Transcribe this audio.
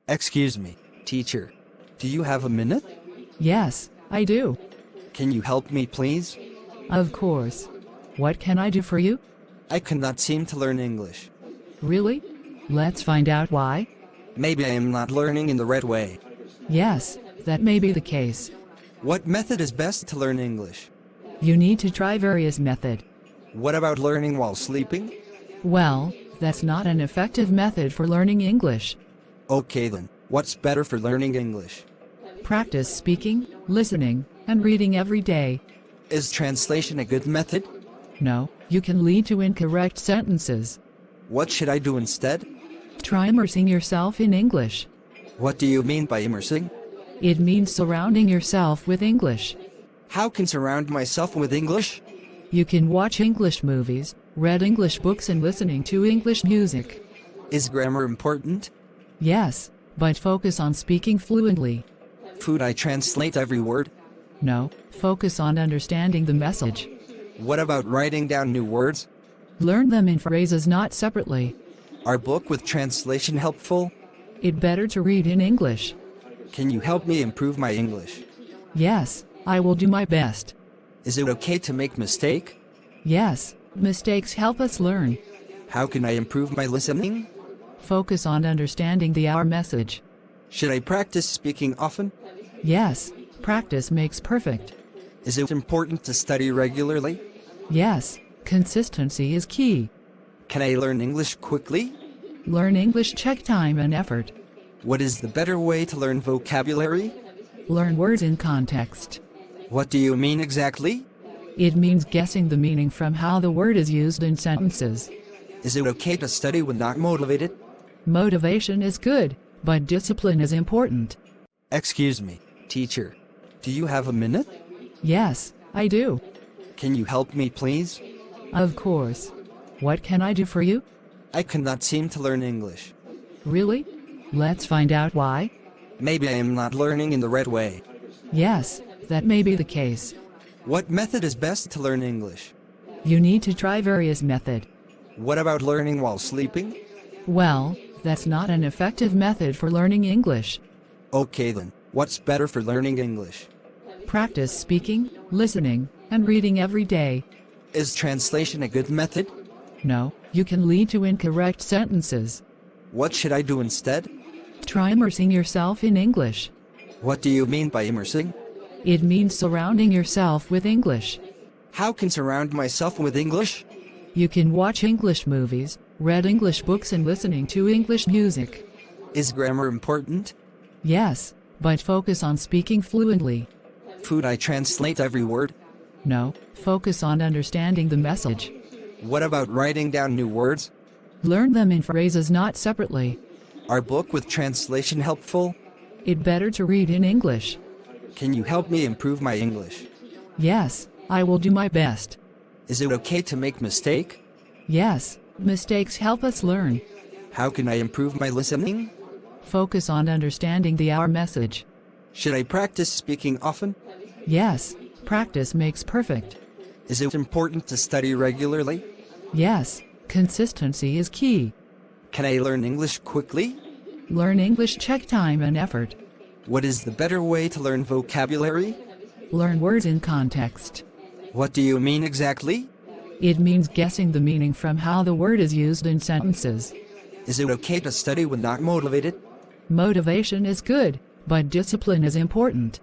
Excuse me, teacher. Do you have a minute? Yes, I do. Can you help me, please? Of course. What can I do for you? I cannot seem to learn English. Really? Let's find out why. Maybe I am not learning in the right way. Yes, that may be the case. What method is best to learn English? You need to try various methods. What about learning while sleeping? Well, that's not an effective method for learning English. Okay then, what's better for learning English? Practice speaking, listening, and reading every day. Is translation a good method? No, you can lead to incorrect sentences. What should I do instead? Try immersing yourself in English. What do you mean by immersing? It means surrounding yourself with English. How can surround myself with English? You can watch English movies, read English books, and listening to English music. Is grammar important? Yes, but focus on speaking fluently. Should I translate every word? No, focus on understanding the message. What about writing down new words? Learn them in phrases, not separately. Are book with translation helpful? It better to read in English. Can you help me improve my English? Yes, I will do my best. Is it okay to make mistake? Yes, mistakes help us learn. How can I improve my listening? Focus on understanding our message. Should I practice speaking often? Yes, practice makes perfect. Is it important to study regularly? Yes, consistency is key. Can I learn English quickly? Learn English, check time and effort. What is the better way to learn vocabulary? Learn words in context. What do you mean exactly? It means guessing the meaning from how the word is used in sentences. Is it okay to study when not motivated? Motivation is good, but discipline is important. Excuse me, teacher. Do you have a minute? Yes, I do. Can you help me, please? Of course. What can I do for you? I cannot seem to learn English. Really? Let's find out why. Maybe I am not learning in the right way. Yes, that may be the case. What method is best to learn English? You need to try various methods. What about learning while sleeping? Well, that's not an effective method for learning English. Okay then, what's better for learning English? Practice speaking, listening, and reading every day. Is translation a good method? No, you can lead to incorrect sentences. What should I do instead? Try immersing yourself in English. What do you mean by immersing? It means surrounding yourself with English. How can surround myself with English? You can watch English movies, read English books, and listening to English music. Is grammar important? Yes, but focus on speaking fluently. Should I translate every word? No, focus on understanding the message. What about writing down new words? Learn them in phrases, not separately. Are book with translation helpful? It better to read in English. Can you help me improve my English? Yes, I will do my best. Is it okay to make mistake? Yes, mistakes help us learn. How can I improve my listening? Focus on understanding our message. Should I practice speaking often? Yes, practice makes perfect. Is it important to study regularly? Yes, consistency is key. Can I learn English quickly? Learn English, check time and effort. What is the better way to learn vocabulary? Learn words in context. What do you mean exactly? It means guessing the meaning from how the word is used in sentences. Is it okay to study when not motivated? Motivation is good, but discipline is important.